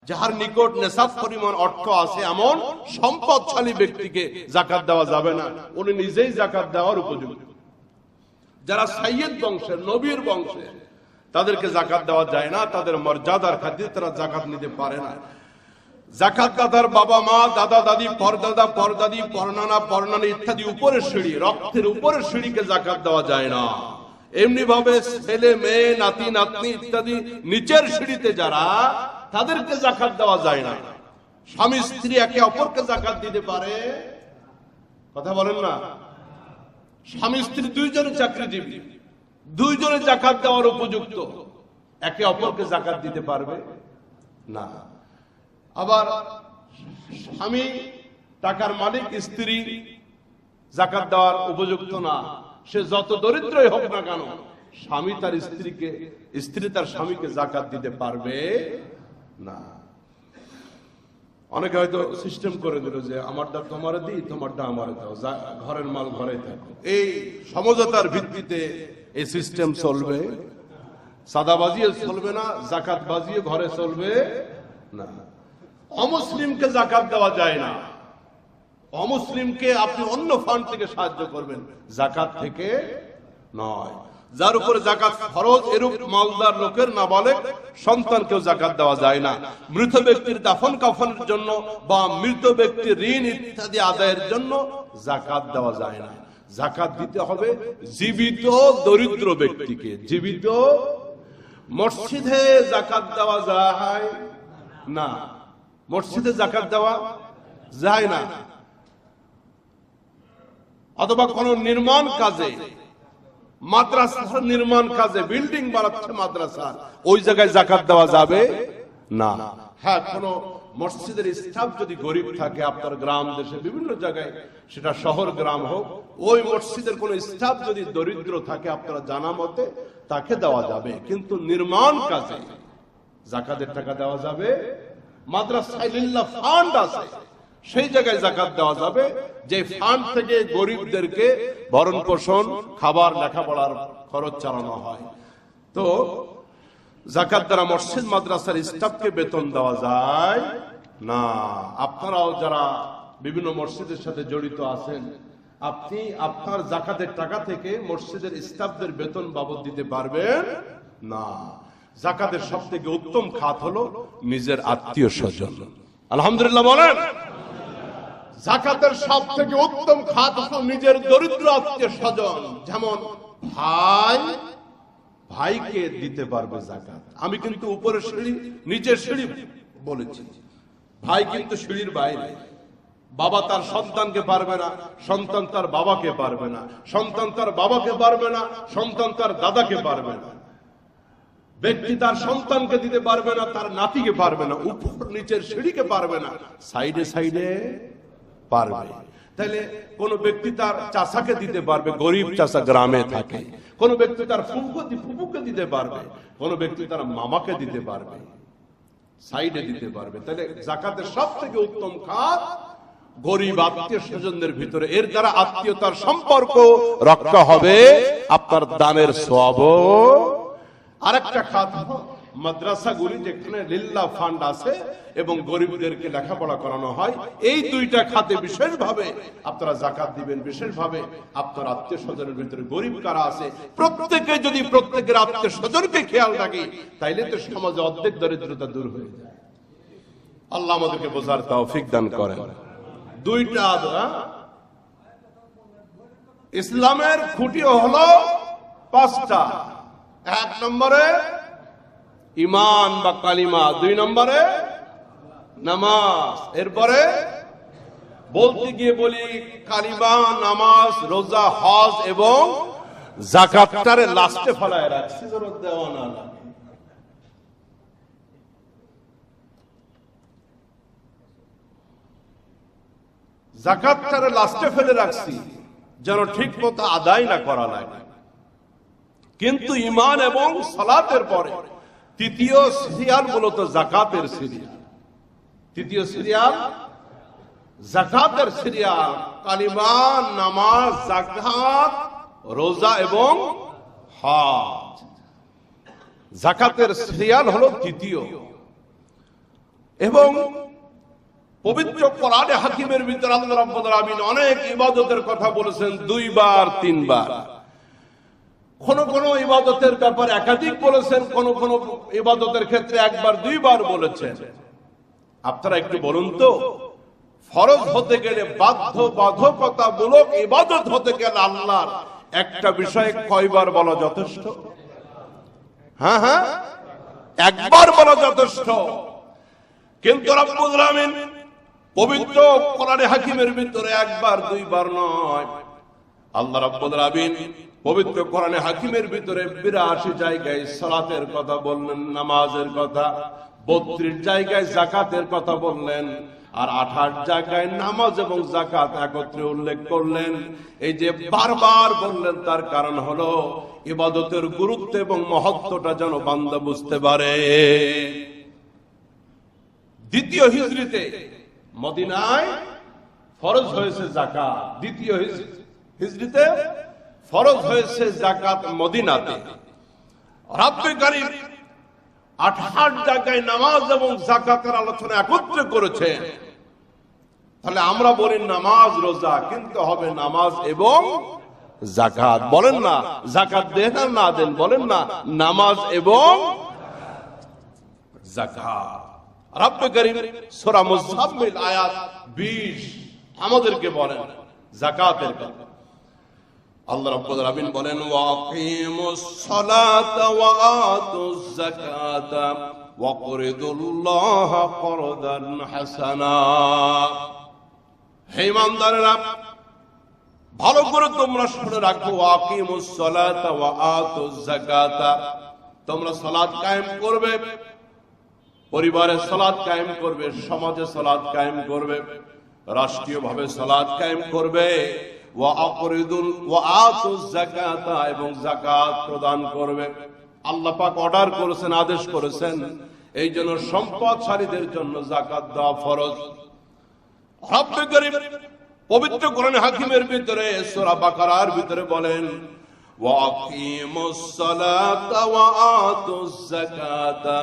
যাহার নিকট নেশাব পরিমাণ অর্থ আছে এমন সম্পদশালী ব্যক্তিকে যাকাত দেওয়া যাবে না, উনি নিজেই যাকাত দেওয়ার উপযুক্ত। যারা সাইয়্যিদ বংশের, নবীর বংশের, তাদেরকে যাকাত দেওয়া যায় না, তাদের মর্যাদার খাতিরে তারা যাকাত নিতে পারে না। যাকাত দাতার বাবা মা, দাদা দাদি, পরদাদা পরদাদি, পরনানা পরনানি ইত্যাদি উপরের সিঁড়ি, রক্তের উপরের সিঁড়িকে যাকাত দেওয়া যায় না। এমনি ভাবে ছেলে মেয়ে, নাতি নাতনি ইত্যাদি নিচের সিঁড়িতে যারা, তাদেরকে যাকাত দেওয়া যায় না। স্বামী স্ত্রী একে অপরকে যাকাত দিতে পারে? কথা বলেন না। স্বামী স্ত্রী দুইজনে চাকরিজীবী, দুইজনে যাকাত দেওয়ার উপযুক্ত, একে অপরকে যাকাত দিতে পারবে না। আবার স্বামী টাকার মালিক, স্ত্রী যাকাত দেওয়ার উপযুক্ত না। সে যত দরিদ্রই হোক না কেন, স্বামী তার স্ত্রীকে, স্ত্রী তার স্বামীকে যাকাত দিতে পারবে না। অনেকে হয়তো সিস্টেম করে দিল যে আমারটা তোমারে দিই, তোমারটা আমারে দাও, ঘরের মাল ঘরে থাকো। এই সমঝোতার ভিত্তিতে এই সিস্টেম চলবে। সাদাবাজিও চলবে না, যাকাত বাজিও ঘরে চলবে না। অমুসলিমকে যাকাত দেওয়া যায় না। অমুসলিমকে আপনি অন্য ফান্ড থেকে সাহায্য করবেন, যাকাত থেকে নয়। যার উপরে যাকাত ফরজ এরূপ মালদার লোকের নাবালেগ সন্তানকেও যাকাত দেওয়া যায় না। মৃত ব্যক্তির দাফন কাফনের জন্য বা মৃত ব্যক্তির ঋণ ইত্যাদি আদায়ের জন্য যাকাত দেওয়া যায় না। যাকাত দিতে হবে জীবিত দরিদ্র ব্যক্তিকে। জীবিত মসজিদে যাকাত দেওয়া যায় না, মসজিদে যাকাত দেওয়া যায় না। অথবা কোন নির্মাণ কাজে, মাদ্রাসার নির্মাণ কাজে, বিল্ডিং বানাচ্ছে মাদ্রাসার, ওই জায়গায় যাকাত দেওয়া যাবে না। হ্যাঁ, কোন মসজিদের স্টাফ যদি গরিব থাকে আপনার গ্রাম দেশে বিভিন্ন জায়গায়, সেটা শহর গ্রাম হোক, ওই মসজিদের কোন স্টাফ যদি দরিদ্র থাকে আপনারা জানা মতে, তাকে দেওয়া যাবে। কিন্তু নির্মাণ কাজে যাকাতের টাকা দেওয়া যাবে। মাদ্রাসায় লিল্লাহ ফান্ড আছে, সেই জায়গায় যাকাত দেওয়া যাবে, যে ফান্ড থেকে গরিবদেরকে ভরণ পোষণ, খাবার, লেখাপড়ার খরচ চালানো হয়। তো যাকাত দ্বারা মসজিদ মাদ্রাসার স্টাফকে বেতন দেওয়া যায় না। আপনারাও যারা বিভিন্ন মসজিদের সাথে জড়িত আছেন, আপনি আপনার যাকাতের টাকা থেকে মসজিদের স্টাফদের বেতন বাবদ দিতে পারবেন না। যাকাতের সব থেকে উত্তম খাত হলো নিজের আত্মীয় স্বজন। আলহামদুলিল্লাহ বলেন। যাকাতের সব থেকে উত্তম খাত হলো নিজের দরিদ্র আত্মীয় স্বজন। যেমন ভাই, ভাইকে দিতে পারবে যাকাত। আমি কিন্তু উপরের সিঁড়ি নিচের সিঁড়ি বলেছি, ভাই কিন্তু সিঁড়ির বাইরে। বাবা তার সন্তানকে পারবে না, সন্তান তার বাবাকে পারবে না, সন্তান তার বাবাকে পারবে না, সন্তান তার দাদাকে পারবে না। ব্যক্তি তার সন্তানকে দিতে পারবে না, তার নাতিকে পারবে না, উপর নিচের সিঁড়িকে পারবে না, সাইডে সাইডে পারবে। তাহলে কোন ব্যক্তি তার চাচাকে দিতে পারবে, গরিব চাচা গ্রামে থাকে। কোন ব্যক্তি তার ফুফুকে দিতে পারবে, কোন ব্যক্তি তার মামাকে দিতে পারবে, সাইডে দিতে পারবে। তাহলে যাকাতের সব থেকে উত্তম খাত গরিব আত্মীয় স্বজনদের ভিতরে। এর দ্বারা আত্মীয়তার সম্পর্ক রক্ষা হবে, আপনার দানের সওয়াবও। আরেকটা খাত মাদ্রাসাগুলি, যেখানে লিল্লাহ ফান্ড আছে এবং গরিবদেরকে লেখাপড়া করানো হয়, এই দুইটা খাতে বিশেষভাবে আপনারা যাকাত দিবেন। বিশেষভাবে আপনার আত্মীয় স্বজনের ভিতরে গরিব কারা আছে, প্রত্যেকে যদি প্রত্যেকের আত্মীয় স্বজনকে খেয়াল রাখে, তাইলে তো সমাজে অর্ধেক দরিদ্রতা দূর হয়ে যায়। আল্লাহ আমাদেরকে বোঝার তৌফিক দান করেন। দুইটা ইসলামের খুঁটিও হলো পাঁচটা। এক নম্বরে ইমান বা কালিমা, দুই নম্বরে নামাজ। এরপরে বলতে গিয়ে বলি কালিমা, নামাজ, রোজা, হজ এবং যাকাতটারে লাস্টে ফেলায় রাখছি, জরুরত দেওয়া না লাগে। যাকাতটারে লাস্টে ফেলে রাখছি যেন ঠিক মতো আদায় না করা লাগে। কিন্তু ঈমান এবং সালাতের পরে তৃতীয় সিরিয়াল মূলত যাকাতের সিরিয়াল। তৃতীয় সিরিয়াল যাকাতের সিরিয়াল। কালিমা, নামাজ, যাকাত, রোজা এবং হজ। যাকাতের সিরিয়াল হলো তৃতীয়। এবং পবিত্র কোরআনে হাকিমের ভিতরে আল্লাহ রাব্বুল আলামিন অনেক ইবাদতের কথা বলেছেন, 2 বার 3 বার। কোন কোন ইবাদতের ব্যাপারে একাধিক বলেছেন, কোন কোন ইবাদতের ক্ষেত্রে 1 বার 2 বার বলেছেন। আপনারা একটু বলুন তো, ফরজ হতে গেলে, বাধ্যবাধকতামূলক ইবাদত হতে গেলে আল্লাহর একটা বিষয়ে কয়বার বলা যথেষ্ট? হ্যাঁ হ্যাঁ, 1 বার বলা যথেষ্ট। কিন্তু রব্বুল আলামিন পবিত্র কোরআনে হাকিমের ভিতরে 1 বার 2 বার নয়, আল্লাহ রাব্বুল আলামিন পবিত্র কোরআনে হাকিমের ভিতরে 82 জায়গায় সালাতের কথা বললেন, নামাজের কথা, 32 জায়গায় যাকাতের কথা বললেন, আর 28 জায়গায় নামাজ এবং যাকাত একত্রে উল্লেখ করলেন। এই যে বারবার বললেন, তার কারণ হলো ইবাদতের গুরুত্ব এবং মহত্বটা যেন বান্দা বুঝতে পারে। দ্বিতীয় হিজরিতে মদিনায় ফরজ হয়েছে যাকাত, দ্বিতীয় হিজরিতে ফরজ হয়েছে যাকাত মদিনাতে। রব্বে কারীম 28 জায়গায় নামাজ এবং যাকাতের আলোচনা একত্রে করেছে। তাহলে আমরা বলি নামাজ রোজা, কিন্তু হবে নামাজ এবং যাকাত। বলেন না যাকাত দেন আর না দেন, বলেন না নামাজ এবং যাকাত। রব্বে কারীম সূরা মুজাম্মিল আয়াত 20 আমাদেরকে বলেন যাকাতের কথা। আল্লাহ রাব্বুল আলামিন বলেন, ওয়াকিমুস সালাতা ওয়া আতুজ যাকাতা ওয়া করিদুল্লাহা করদান হাসানা। হে ঈমানদারেরা, ভালো করে তোমরা শুনে রাখো, ওয়াকিমুস সালাতা ওয়া আতুজ যাকাতা, তোমরা সালাত কায়েম করবে, পরিবারে সালাত কায়েম করবে, সমাজে সালাত কায়েম করবে, রাষ্ট্রীয়ভাবে সালাত কায়েম করবে, এবং যাকাত প্রদান করবে। আল্লাহ পাক অর্ডার করেছেন, আদেশ করেছেন, এই জন্য সম্পদশালীদের জন্য যাকাত দেওয়া ফরজ। রব্বে কারীম পবিত্র কোরআন হাকিমের ভিতরে সূরা বাকারার ভিতরে বলেন, ওয়াকিমুস সালাতা ওয়া আতুজ যাকাতা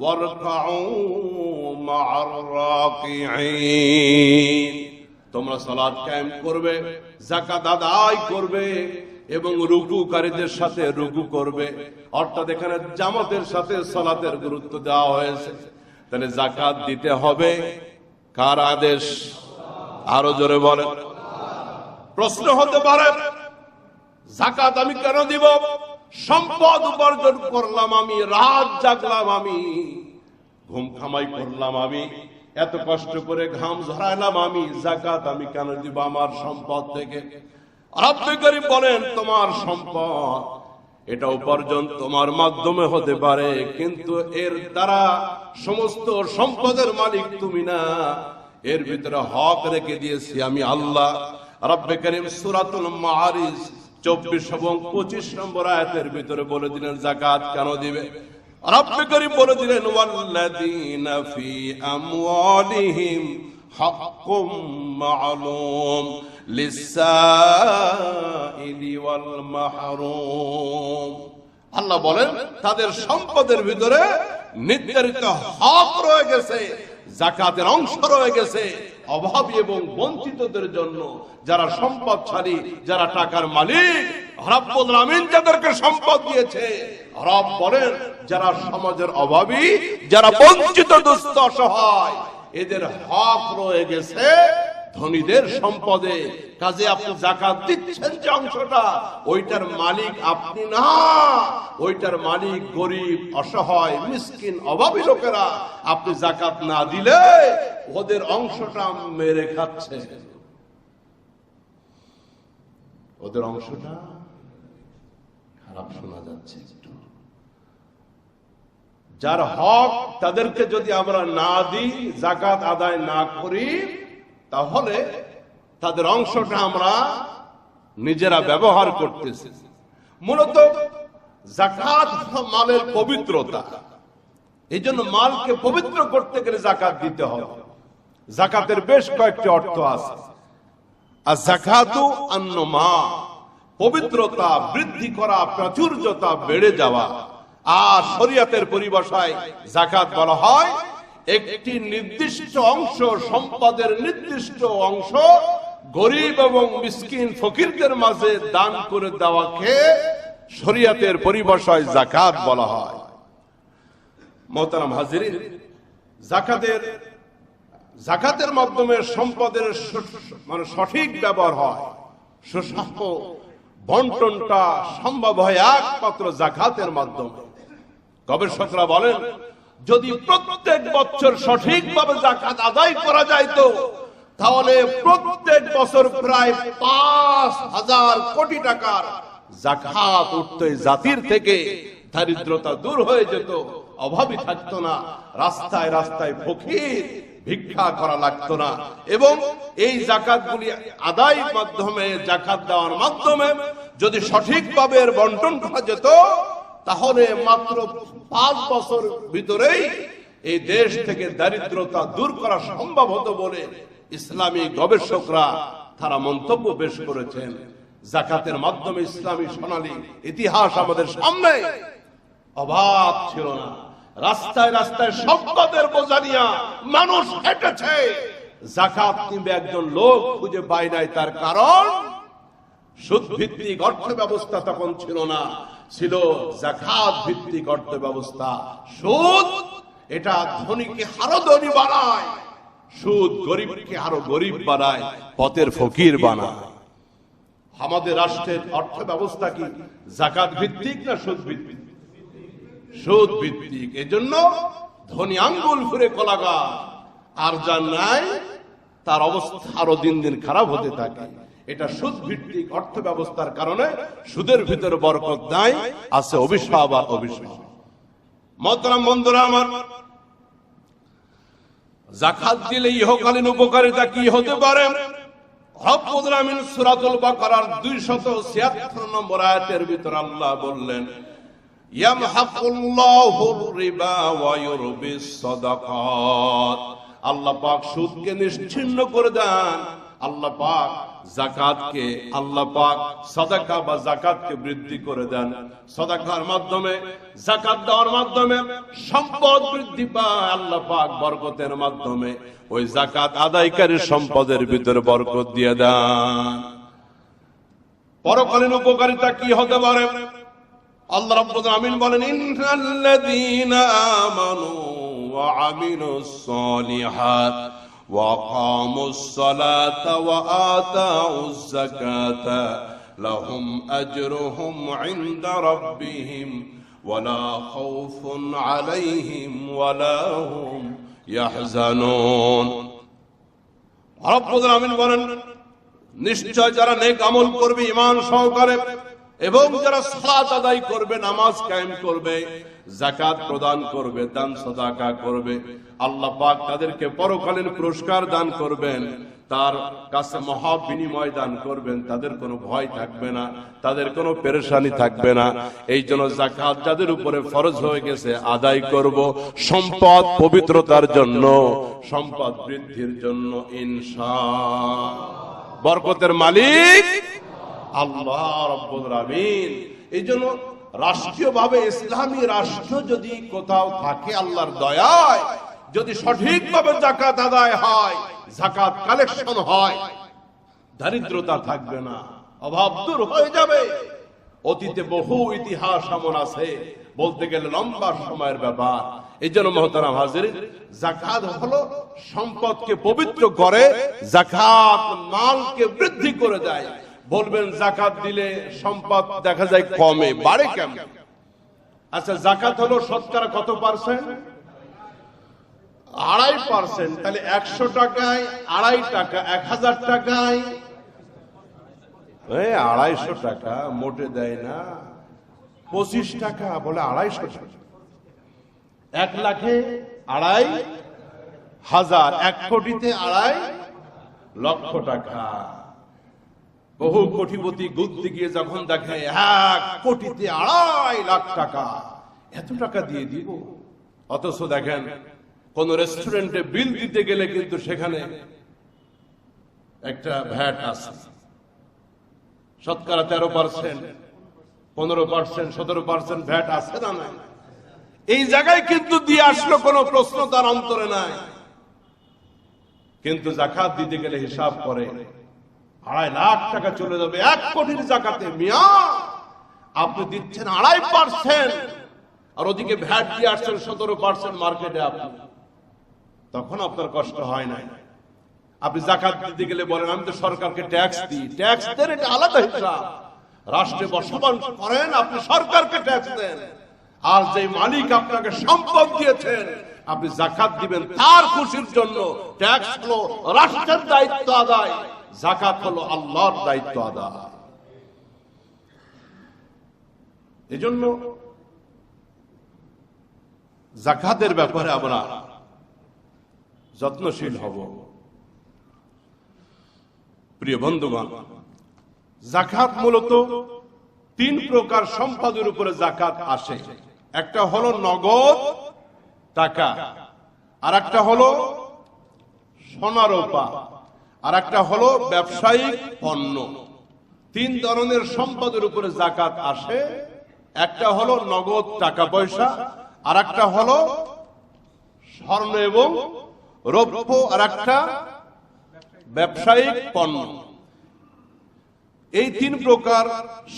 ওয়ারকাউ মা'আর রাকিঈন। তোমরা সালাত কায়েম করবে, যাকাত আদায় করবে এবং রুকুকারীদের সাথে রুকু করবে। অর্থাৎ এখানে জামাতের সাথে সালাতের গুরুত্ব দেওয়া হয়েছে। তাহলে যাকাত দিতে হবে, কার আদেশ? আরো জোরে বলেন। প্রশ্ন হতে পারে, যাকাত আমি কেন দিব? সম্পদ উপার্জন করলাম আমি, রাত জাগলাম আমি, ঘুম কামাই করলাম আমি, এত কষ্ট করে ঘাম ঝরাইলাম আমি, যাকাত আমি কেন দিব আমার সম্পদ থেকে? রব্বে কারীম বলেন, তোমার সম্পদ এটা উপার্জন তোমার মাধ্যমে হতে পারে, কিন্তু এর দ্বারা সমস্ত সম্পদের মালিক তুমি না, এর ভিতরে হক রেখে দিয়েছি আমি আল্লাহ। রব্বে কারীম সূরাতুল মাআরিজ 24 এবং 25 নম্বর আয়াতের ভিতরে বলে দিলেন যাকাত কেন দিবে। রব্বে কারীম বলে দিলেন, ওয়াল্লাযীনা ফি আমওয়ালিহিম হাক্কুম মা'লুম লিস-সাইলি ওয়াল মাহরুম। আল্লাহ বলেন, তাদের সম্পদের ভিতরে নির্ধারিত হক রয়ে গেছে, যাকাতের অংশ রয়ে গেছে অভাবী এবং বঞ্চিতদের জন্য। যারা সম্পদশালী, যারা টাকার মালিক, রব্বুল আমিন যাদেরকে সম্পদ দিয়েছে, রব বলেন যারা সমাজের অভাবী, যারা বঞ্চিত, দুস্থ, অসহায়, এদের হক রয়ে গেছে ধনীদের সম্পদে। কাজে আপনি যাকাত দিচ্ছেন যে অংশটা, ওইটার মালিক আপনি না, ওইটার মালিক গরিব, অসহায়, মিসকিন, অভাবী লোকেরা। আপনি যাকাত না দিলে ওদের অংশটা মেরে খাচ্ছে, ওদের অংশটা খারাপ শোনা যাচ্ছে একটু। যার হক তাদেরকে যদি আমরা না দিই, যাকাত আদায় না করি, তাহলে তাদের অংশটা আমরা নিজেরা ব্যবহার করতেছি। মূলত যাকাত মালের পবিত্রতা, এই জন্য মালকে পবিত্র করতে গেলে যাকাত দিতে হবে। যাকাতের বেশ কয়েকটি অর্থ আছে। আর যাকাতু আন-নুমা, পবিত্রতা বৃদ্ধি করা, প্রাচুর্যতা বেড়ে যাওয়া। আর শরীয়তের পরিভাষায় যাকাত বলা হয় একটি নির্দিষ্ট অংশ, সম্পদের নির্দিষ্ট অংশ গরিব এবং মিসকিন ফকিরদের মাঝে দান করে দেওয়াকে শরীয়তের পরিভাষায় যাকাত বলা হয়। মোহতারাম হাজিরিন, যাকাতের মাধ্যমে সম্পদের মানে সঠিক ব্যবহার হয়, সুষম বন্টনটা সম্ভব হয় একমাত্র যাকাতের মাধ্যমে। গবেষকরা বলেন, যদি প্রত্যেক বছর সঠিকভাবে যাকাত আদায় করা যাইত, তাহলে প্রত্যেক বছর প্রায় 5,000 কোটি টাকার যাকাত উঠত। জাতির থেকে দারিদ্রতা দূর হয়ে যেত, অভাবী থাকতো না, রাস্তায় রাস্তায় ফকির ভিক্ষা করা লাগতো না। এবং এই যাকাতগুলি আদায়ের মাধ্যমে, যাকাত দেওয়ার মাধ্যমে যদি সঠিকভাবে বন্টন করা যেত, তাহলে মাত্র 5 বছর ভিতরেই এই দেশ থেকে দারিদ্রতা দূর করা সম্ভব হতো বলে ইসলামী গবেষকরা তারা মন্তব্য পেশ করেছেন। যাকাতের মাধ্যমে ইসলামী সোনালী ইতিহাস আমাদের সামনে। অভাব ছিল না, রাস্তায় রাস্তায় সম্পদের বোঝা নিয়ে মানুষ হেঁটেছে। যাকাত নিবে একজন লোক খুঁজে পায় নাই, তার কারণ সুদ ভিত্তিক অর্থ ব্যবস্থা তখন ছিল না, ছিল যাকাত ভিত্তিক অর্থ ব্যবস্থা। সুদ এটা ধনীকে আরো ধনী বানায়, সুদ গরিবকে আরো গরিব বানায়, পথের ফকির বানায়। আমাদের রাষ্ট্রের অর্থ ব্যবস্থা কি যাকাত ভিত্তিক না সুদ ভিত্তিক? সুদ ভিত্তিক। এজন্য ধনী আঙ্গুল ঘুরে কলা গাছ, আর যার নাই তার অবস্থা আরো দিন দিন খারাপ হতে থাকে। এটা সুদ ভিত্তিক অর্থ ব্যবস্থার কারণে সুদের ভিতরে বরকত নাই, আছে অভিশাপ আর অভিশাপ। মোহতারাম বন্ধুরা আমার, যাকাত দিলে ইহকালীন উপকারিতা কি হতে পারে? রব্বুল আমিন সূরাতুল বাকারার 276 নম্বর আয়াতের ভিতরে আল্লাহ বললেন, ইয়ামহাকুল্লাহুর রিবা ওয়া ইউরবিস সাদাকাত। আল্লাহ পাক সুদকে নিশ্চিহ্ন করে দেন। আল্লাহ পাক যাকাতকে, আল্লাহ পাক সাদাকা বা যাকাতকে বৃদ্ধি করে দেন। সাদাকার মাধ্যমে, যাকাত দেওয়ার মাধ্যমে সম্পদ বৃদ্ধি পায়। আল্লাহ পাক বরকতের মাধ্যমে ওই যাকাত আদায়কারীর সম্পদের ভিতরে বরকত দিয়ে দেন। পরকালীন উপকারিতা কি হতে পারে? আল্লাহ রাব্বুল আমিন বলেন, ইন্নাল্লাযীনা আমানু ওয়া আমিলুস সালিহাত ওয়া আকামুস সালাতা ওয়া আতাউজ যাকাতা লাহুম আজরুহুম ইনদা রাব্বিহিম ওয়া লা খাউফুন আলাইহিম ওয়া লা হুম ইয়াহজানুন। রব্বুল আমিন বলেন, নিশ্চয় যারা নেক আমল করবে ঈমান সহকারে, এবং যারা সালাত আদায় করবে, নামাজ কায়েম করবে, যাকাত প্রদান করবে, দান সাদাকা করবে, আল্লাহ পাক তাদেরকে পরকালীন পুরস্কার দান করবেন, তার কাছে মহা বিনিময় দান করবেন। তাদের কোনো ভয় থাকবে না, তাদের কোনো পেরেশানি থাকবে না। এই জন্য যাকাত যাদের উপরে ফরজ হয়ে গেছে আদায় করব, সম্পদ পবিত্রতার জন্য, সম্পদ বৃদ্ধির জন্য ইনশাআল্লাহ। বরকতের মালিক আল্লাহ রাব্বুল আমিন। এই জন্য রাষ্ট্রীয়ভাবে ইসলামী রাষ্ট্র যদি কোথাও থাকে, আল্লাহর দয়ায় যদি সঠিকভাবে যাকাত আদায় হয়, যাকাত কালেকশন হয়, দারিদ্রতা থাকবে না, অভাব দূর হয়ে যাবে। অতীতে বহু ইতিহাস এমন আছে, বলতে গেলে লম্বা সময়ের ব্যাপার। এই জন্য মুহতারাম হাজিরিন, যাকাত হলো সম্পদকে পবিত্র করে, যাকাত মালকে বৃদ্ধি করে দেয়। বলবেন যাকাত দিলে সম্পদ দেখা যায় কমে, বাড়ে কেমন? আচ্ছা, যাকাত হলো শতকরা কত পার্সেন্ট? 2.5%। তাহলে 100 টাকায় 2.5 টাকা, 1000 টাকায় 250 টাকা মোটে দেয় না, 25 টাকা বলে 250 টাকা। 1 লাখে 2.5 হাজার, 1 কোটিতে 2.5 লক্ষ টাকা। বহু কোটিপতি গুনতে গিয়ে যখন দেখে 1 কোটিতে 2.5 লাখ টাকা, এত টাকা দিয়ে দিব। অথচ দেখেন কোন রেস্টুরেন্টে বিল দিতে গেলে কিন্তু সেখানে একটা ভ্যাট আছে, শতকরা 13%, 15%, 17% ভ্যাট আছে না? নাই? এই জায়গায় কিন্তু দিয়ে আসলো, কোনো প্রশ্ন তার অন্তরে নাই। কিন্তু জাকাত দিতে গেলে হিসাব করে 2.5 লাখ টাকা চলে যাবে 1 কোটির জাকাতে। মিয়া আপনি দিচ্ছেন 2.5%, আর ওদিকে ভ্যাট দিয়ে আসছেন 17% মার্কেটে আপনি, তখন আপনার কষ্ট হয় না। আপনি জাকাত দিতে গেলে বলেন আমি তো সরকারকে ট্যাক্স দিই, ট্যাক্স দেন, এটা আলাদা হিসাব। রাষ্ট্রে বসবাস করেন, আপনি সরকারকে ট্যাক্স দেন। আর যে মালিক আপনাকে সম্পদ দিয়েছেন, আপনি জাকাত দিবেন তার খুশির জন্য। ট্যাক্স হলো রাষ্ট্রের দায়িত্ব আদায়, জাকাত হলো আল্লাহর দায়িত্ব আদায়। এজন্য জাকাতের ব্যাপারে আমরা যত্নশীল হব। প্রিয় বন্ধুগণ, জাকাত মূলত 3 প্রকার সম্পদের উপরে জাকাত আসে। একটা হলো নগদ টাকা, আর একটা হলো সোনা রূপা, আর একটা হলো ব্যবসায়িক পণ্য। 3 ধরনের সম্পদের উপরে জাকাত আসে। একটা হলো নগদ টাকা পয়সা, আর একটা হলো স্বর্ণ এবং রৌপ্য, আর একটা ব্যবসায়িক পণ্য। এই 3 প্রকার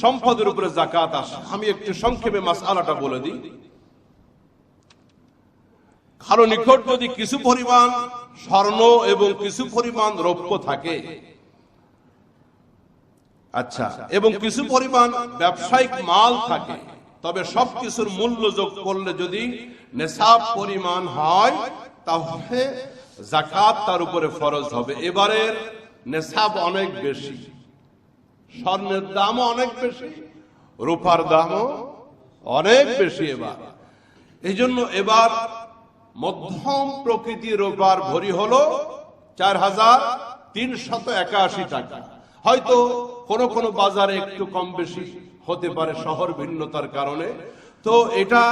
সম্পদের উপরে জাকাত আসে। আমি একটু সংক্ষেপে মাসআলাটা বলে দিই। কারো নিকট যদি কিছু পরিমাণ স্বর্ণ এবং কিছু পরিমাণ রৌপ্য থাকে, আচ্ছা, এবং কিছু পরিমাণ ব্যবসায়িক মাল থাকে, তবে সবকিছুর মূল্য যোগ করলে যদি নেশাব পরিমাণ হয়, তাহলে জাকাত তার উপরে ফরজ হবে। এবারের নেশাব অনেক বেশি, স্বর্ণের দামও অনেক বেশি, রূপার দামও অনেক বেশি এবার। এই জন্য এবার মধ্যম প্রকৃতির রূপার ভরি হলো 4,381 টাকা। হয়তো কোন কোন বাজারে একটু কম বেশি হতে পারে শহর ভিন্নতার কারণে। তো এটা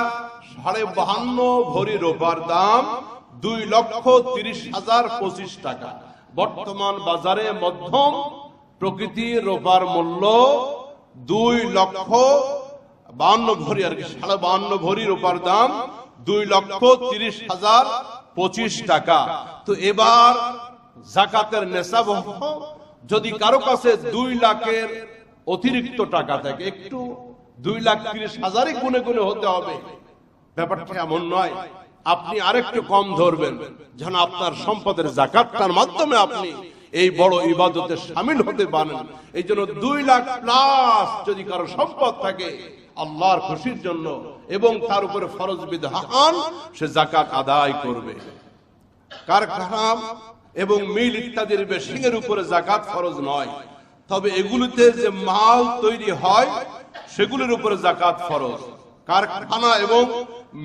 52.5 ভরি রূপার দাম 2,30,025 টাকা। বর্তমান বাজারে মধ্যম প্রকৃতির রূপার মূল্য 2,52 ভরি, আর কি 52.5 ভরি রূপার দাম 2,30,025 টাকা। তো এবার জাকাতের নেশাব যদি কারো কাছে 2 লাখের অতিরিক্ত টাকা থাকে, একটু 2,30,000 গুনে গুনে হতে হবে, ব্যাপারটা এমন নয়। আপনি আরেকটু কম ধরবেন, যেন আপনার সম্পদের জাকাতটার মাধ্যমে আপনি এই বড় ইবাদতে শামিল হতে পারেন। এই জন্য 2 লাখ প্লাস যদি কারো সম্পদ থাকে আল্লাহর খুশির জন্য এবং তার উপরে ফরজ বিধান, সে জাকাত আদায় করবে। কারখানা এবং মিল ইত্যাদির মেশিন এর উপরে জাকাত ফরজ নয়, তবে এগুলোতে যে মাল তৈরি হয় সেগুলোর উপরে জাকাত ফরজ। কারখানা এবং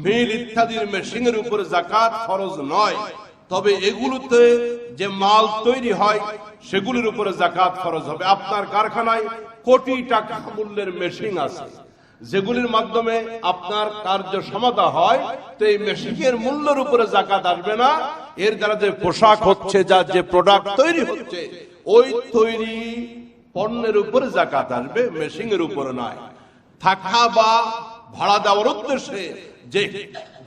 মিল ইত্যাদির মেশিন এর উপরে জাকাত ফরজ নয়, তবে এগুলোতে যে মাল তৈরি হয় সেগুলোর উপরে জাকাত ফরজ হবে। আপনার কারখানায় কোটি টাকা মূল্যের মেশিন আছে, যেগুলির মাধ্যমে আপনার কার্য সমাধা হয়, তো এই মেশিনের মূল্যের উপরে জাকাত আসবে না। এর দ্বারা যে পোশাক হচ্ছে, যার যে প্রোডাক্ট তৈরি হচ্ছে, ওই তৈরি পণ্যের উপরে জাকাত আসবে, মেশিনের উপরে নয়। থাকা বা ভাড়া দেওয়ার উদ্দেশ্যে যে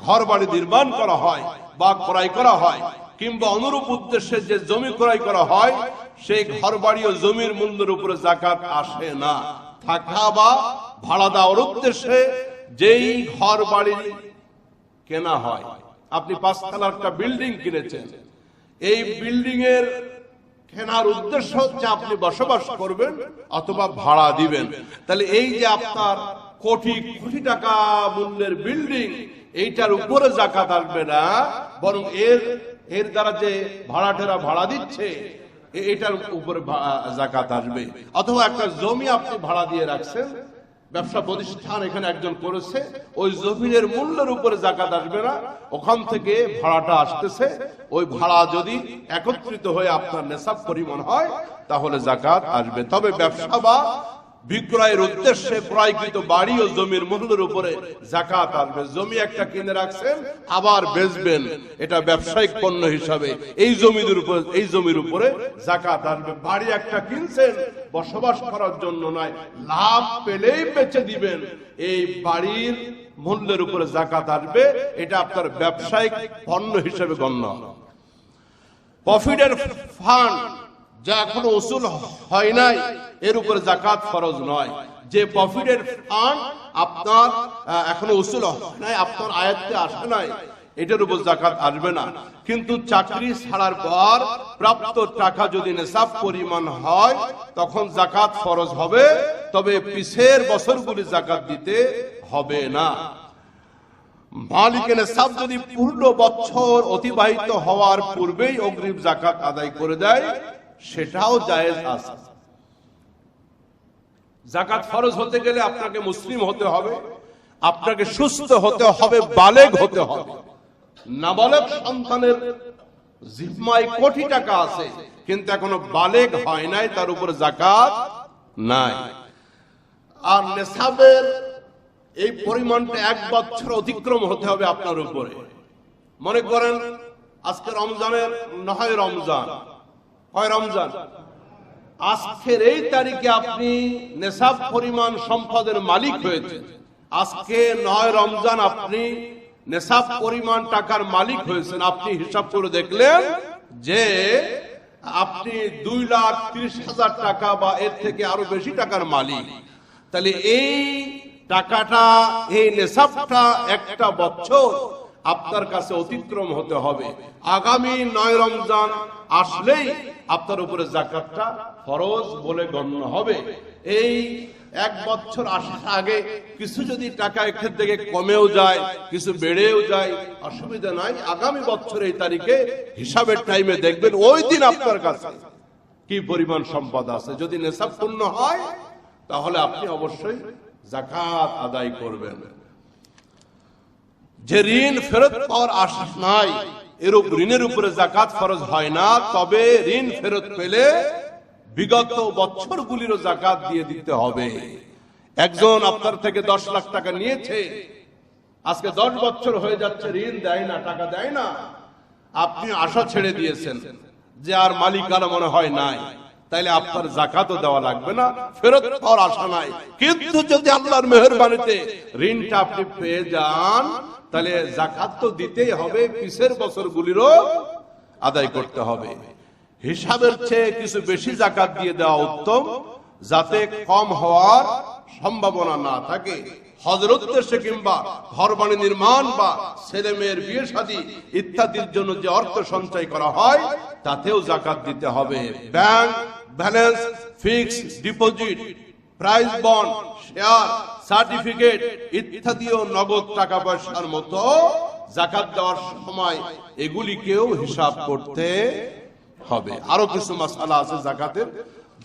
ঘর বাড়ি নির্মাণ করা হয় বা ক্রয় করা হয়, কিংবা অনুরূপ উদ্দেশ্যে যে জমি ক্রয় করা হয়, সেই ঘর বাড়ি ও জমির মূল্যের উপরে জাকাত আসে না। থাকা বা ভাড়া দেওয়ার উদ্দেশ্যে যেই ঘর বাড়ি কেনা হয়, আপনি 5 তলার একটা বিল্ডিং কিনেছেন, এই বিল্ডিং এর কেনার উদ্দেশ্য হচ্ছে আপনি বসবাস করবেন অথবা ভাড়া দিবেন। তাহলে এই যে আপনার কোটি কোটি টাকা মূল্যের বিল্ডিং, এইটার উপরে জাকাত আসবে না, বরং এর দ্বারা যে ভাড়াটেরা ভাড়া দিচ্ছে এটার উপরে জাকাত আসবে। অথবা একটা জমি আপনি ভাড়া দিয়ে রাখছেন, ব্যবসা প্রতিষ্ঠান এখানে একজন করেছে, ওই জমির মূল্যের উপরে জাকাত আসবে না, ওখান থেকে ভাড়াটা আসতেছে, ওই ভাড়া যদি একত্রিত হয়ে আপনার নেশাব পরিমাণ হয় তাহলে জাকাত আসবে। তবে ব্যবসা বা বিক্রয়ের উদ্দেশ্যে ক্রয়কৃত বাড়ি ও জমির মূল্যের উপরে যাকাত আসবে। জমি একটা কিনে রাখছেন, আবার বেচবেন, এটা ব্যবসায়িক পণ্য হিসাবে এই জমির উপরে যাকাত আসবে। বাড়ি একটা কিনছেন বসবাস করার জন্য নয়, লাভ পেলেই বেচে দিবেন, এই বাড়ির মূল্যের উপরে যাকাত আসবে, এটা আপনার ব্যবসায়িক পণ্য হিসেবে গণ্য। প্রফিটের ফান্ড যা এখনো উসুল হয় নাই, এর উপরে যাকাত ফরজ নয়। যে প্রফিটের ফান্ড আপনার এখনো উসুল হয় নাই, আপনার আয়ত্তে আসে নাই, এটার উপর যাকাত আসবে না। কিন্তু চাকরি ছাড়ার পর প্রাপ্ত টাকা যদি নিসাব পরিমাণ হয় তখন যাকাত ফরজ হবে, তবে পিছের বছরগুলি যাকাত দিতে হবে না। মালিকের নিসাব যদি পূর্ণ বছর অতিবাহিত হওয়ার পূর্বেই অগ্রিম যাকাত আদায় করে দেয়, সেটাও জায়েজ আছে। যাকাত ফরজ হতে গেলে আপনাকে মুসলিম হতে হবে, আপনাকে সুস্থ হতে হবে, বালেগ হতে হবে। নাবালক সন্তানের জিম্মায় কোটি টাকা আছে কিন্তু এখনো বালেগ হয় নাই, তার উপরে যাকাত নাই। আর নেসাবের এই পরিমাণটা 1 বছর অতিক্রম হতে হবে আপনার উপরে। মনে করেন আজকে রমজানের 9 রমজান, কয় রমজান? আজকের এই তারিখে আপনি নেসাব পরিমাণ সম্পদের মালিক হয়েছে। আজকে 9 রমজান আপনি নেসাব পরিমাণ টাকার মালিক হয়েছেন। আপনি হিসাব করে দেখলেন যে আপনি 2,30,000 টাকা বা এর থেকে আরো বেশি টাকার মালিক। তাহলে এই টাকাটা, এই নেসাবটা একটা বছর আপনার কাছে অতিক্রম হতে হবে। আগামী 9 রমজান আসলেই আপনার উপরে যাকাতটা ফরজ বলে গণ্য হবে। এই 1 বছর আসার আগে কিছু যদি টাকা এখান থেকে কমেও যায়, কিছু বেড়েও যায়, অসুবিধা নাই। আগামী বছর এই তারিখে হিসাবের টাইমে দেখবেন ওই দিন আপনার কাছে কি পরিমাণ সম্পদ আছে। যদি নেসাব পূর্ণ হয় তাহলে আপনি অবশ্যই যাকাত আদায় করবেন। যে ঋণ ফেরত পাওয়ার আশা নাই, এরূপ ঋণের উপরে যাকাত ফরজ হয় না। তবে ঋণ ফেরত পেলে বিগত বছরগুলিরও যাকাত দিয়ে দিতে হবে। একজন আপনার থেকে 10 লাখ টাকা নিয়েছে, আজকে 10 বছর হয়ে যাচ্ছে, ঋণ দেয় না, টাকা দেয় না। আপনি আশা ছেড়ে দিয়েছেন যে আর মালিকানা মনে হয় নাই, তাইলে আপনার যাকাতও দেওয়া লাগবে না, ফেরত পাওয়ার আশা নাই। কিন্তু যদি আল্লাহর মেহেরবানিতে ঋণটা আপনি পেয়ে যান, তাহলে যাকাত তো দিতেই হবে, পিছের বছরগুলিরও আদায় করতে হবে। হিসাবের চেয়ে কিছু বেশি যাকাত দিয়ে দেওয়া উত্তম, যাতে কম হওয়ার সম্ভাবনা না থাকে। হজের উদ্দেশ্যে কিংবা ঘর বাড়ি নির্মাণ বা ছেলে মেয়ের বিয়ে শাদী ইত্যাদির জন্য যে অর্থ সঞ্চয় করা হয় তাতেও যাকাত দিতে হবে। Bank balance, fixed deposit, prize bond, share, certificate ইত্যাদিও নগদ টাকা পয়সার মতো যাকাত দেওয়ার সময় এগুলিকেও হিসাব করতে হবে। আরো কিছু মাসআলা আছে যাকাতের,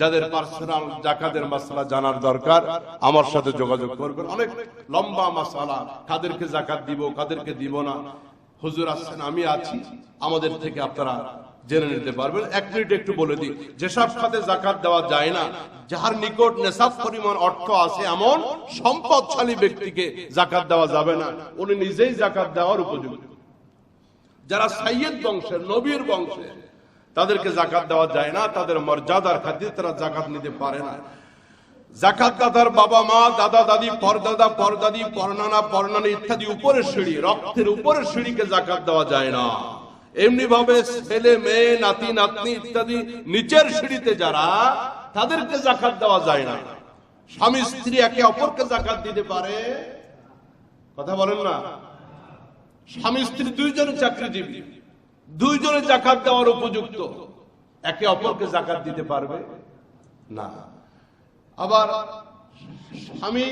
যাদের পার্সোনাল যাকাতের মাসআলা জানার দরকার আমার সাথে যোগাযোগ করবেন। অনেক লম্বা মাসআলা, কাদেরকে যাকাত দিব, কাদেরকে দিব না। হুজুর আছেন, আমি আছি, আমাদের থেকে আপনারা জেনে নিতে পারবেন। 1 মিনিট একটু বলে দিই, যেসব খাতে যাকাত দেওয়া যায় না, যার নিকট নেসাব পরিমাণ অর্থ আছে এমন সম্পদশালী ব্যক্তিকে যাকাত দেওয়া যাবে না, উনি নিজেই যাকাত দেওয়ার উপযুক্ত। যারা সাইয়্যিদ বংশের, নবীর বংশের, তাদেরকে যাকাত দেওয়া যায় না, তাদের মর্যাদার খাতিরে তারা যাকাত নিতে পারে না। যাকাত দাতার বাবা মা, দাদা দাদি, পরদাদা পরদাদি, পরনানা পরনানি ইত্যাদি উপরের সিঁড়ি, রক্তের উপরের সিঁড়িকে যাকাত দেওয়া যায় না। এমনি ভাবে ছেলে মেয়ে, নাতি নাতনি ইত্যাদি নিচের সিঁড়িতে যারা, তাদেরকে যাকাত দেওয়া যায় না। স্বামী স্ত্রী একে অপরকে যাকাত দিতে পারে, কথা বলেন না? স্বামী স্ত্রী দুইজনে চাকরিজীবী, দুইজনে যাকাত দেওয়ার উপযুক্ত, একে অপরকে যাকাত দিতে পারবে না। আবার স্বামী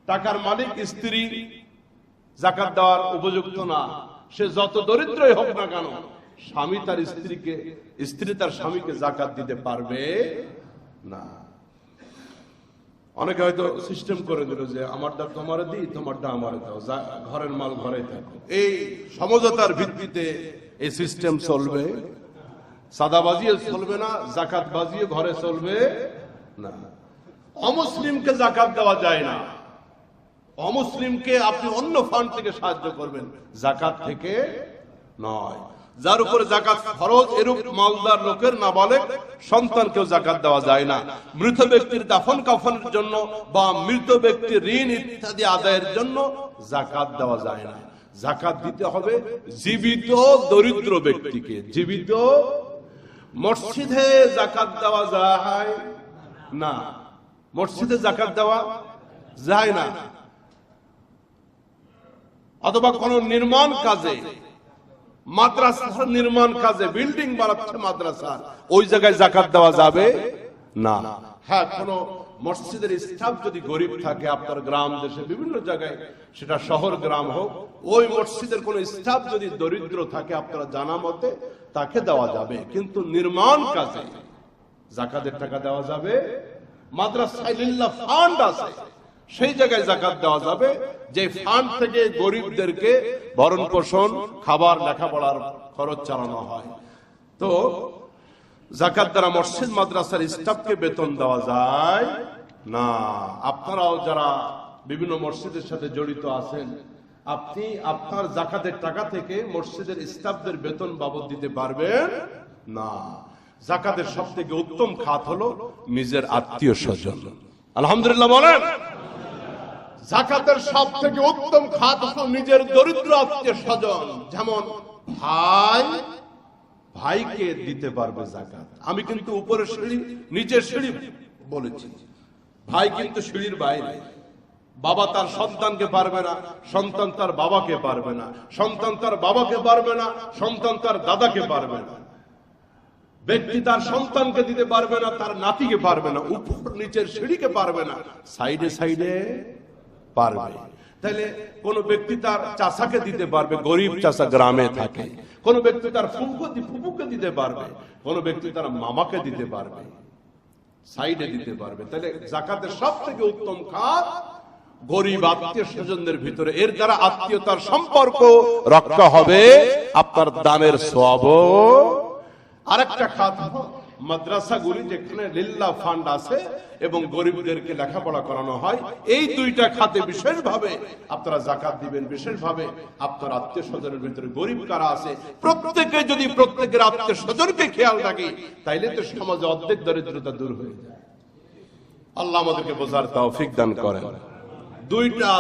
টাকার মালিক, স্ত্রী যাকাত দেওয়ার উপযুক্ত না। সে যত দরিদ্রই হোক না কেন, স্বামী তার স্ত্রীকে, স্ত্রী তার স্বামীকে যাকাত দিতে পারবে না। অনেকে হয়তো সিস্টেম করে দিল যে আমারটা তোমারে দিই, তোমারটা আমারে দাও, ঘরের মাল ঘরে থাকো। এই সমঝোতার ভিত্তিতে এই সিস্টেম চলবে। সাদাবাজিও চলবে না, যাকাত বাজিও ঘরে চলবে না। অমুসলিমকে জাকাত দেওয়া যায় না। অমুসলিমকে আপনি অন্য ফান্ড থেকে সাহায্য করবেন, জাকাত থেকে নয়। যার উপরে জাকাত ফরজ এরূপ মালদার লোকের নাবালেগ সন্তানকেও জাকাত দেওয়া যায় না। মৃত ব্যক্তির দাফন কাফনের জন্য বা মৃত ব্যক্তির ঋণ ইত্যাদি আদায়ের জন্য জাকাত দেওয়া যায় না। জাকাত দিতে হবে জীবিত দরিদ্র ব্যক্তিকে। জীবিত মসজিদে জাকাত দেওয়া যায় না, মসজিদে জাকাত দেওয়া যায় না। অথবা কোন নির্মাণ কাজে, মাদ্রাসার নির্মাণ কাজে, বিল্ডিং বানাচ্ছে মাদ্রাসার, ওই জায়গায় জাকাত দেওয়া যাবে না। হ্যাঁ, কোন মসজিদের স্টাফ যদি গরিব থাকে আপনার গ্রাম দেশে বিভিন্ন জায়গায়, সেটা শহর গ্রাম হোক, ওই মসজিদের কোন স্টাফ যদি দরিদ্র থাকে আপনারা জানা মতে তাকে দেওয়া যাবে, কিন্তু নির্মাণ কাজে জাকাতের টাকা দেওয়া যাবে। মাদ্রাসায় লিল্লাহ ফান্ড আছে, সেই জায়গায় জাকাত দেওয়া যাবে, যে ফান্ড থেকে গরিবদেরকে ভরণ পোষণ, খাবার, লেখাপড়ার খরচ চালানো হয়। তো জাকাত দ্বারা মসজিদ মাদ্রাসার স্টাফকে বেতন দেওয়া যায় না। আপনারাও যারা বিভিন্ন মসজিদের সাথে জড়িত আছেন, আপনি আপনার জাকাতের টাকা থেকে মসজিদের স্টাফদের বেতন বাবদ দিতে পারবেন না। জাকাতের সব থেকে উত্তম খাত হলো নিজের আত্মীয় স্বজন। আলহামদুলিল্লাহ বলেন। জাকাতের সব থেকে উত্তম খাত হলো নিজের দরিদ্র আত্মীয় স্বজন। যেমন ভাই, ভাইকে দিতে পারবে জাকাত। আমি কিন্তু উপরের সিঁড়ি নিচের সিঁড়ি বলেছি, ভাই কিন্তু সিঁড়ির বাইরে। বাবা তার সন্তানকে পারবে না, সন্তান তার বাবাকে পারবে না, সন্তান তার বাবাকে পারবে না, সন্তান তার দাদাকে পারবে না, ব্যক্তি তার সন্তানকে দিতে পারবে না, তার নাতিকে পারবে না, উপর নিচের সিঁড়িকে পারবে না, সাইডে সাইডে পারবে। তাহলে কোন ব্যক্তি তার চাচাকে দিতে পারবে, গরিব চাচা গ্রামে থাকে। কোন ব্যক্তি তার ফুফুকে দিতে পারবে, কোন ব্যক্তি তার মামাকে দিতে পারবে, সাইডে দিতে পারবে। তাহলে জাকাতের সব থেকে উত্তম খাত গরিব আত্মীয় স্বজনদের ভিতরে। এর দ্বারা আত্মীয়তার সম্পর্ক রক্ষা হবে, আপনার দানের সওয়াবও। আরেকটা খাত মাদ্রাসাগুলি, যেখানে লিল্লাহ ফান্ড আছে এবং গরিবদেরকে লেখাপড়া করানো হয়, এই দুইটা খাতে বিশেষভাবে আপনারা জাকাত দিবেন। বিশেষভাবে আপনার আত্মীয় স্বজনের ভিতরে গরিব কারা আছে, প্রত্যেকে যদি প্রত্যেকের আত্মীয় স্বজনকে খেয়াল রাখি, তাইলে তো সমাজে অর্ধেক দরিদ্রতা দূর হয়ে যায়। আল্লাহ আমাদেরকে বোঝার তৌফিক দান করেন। দুইটা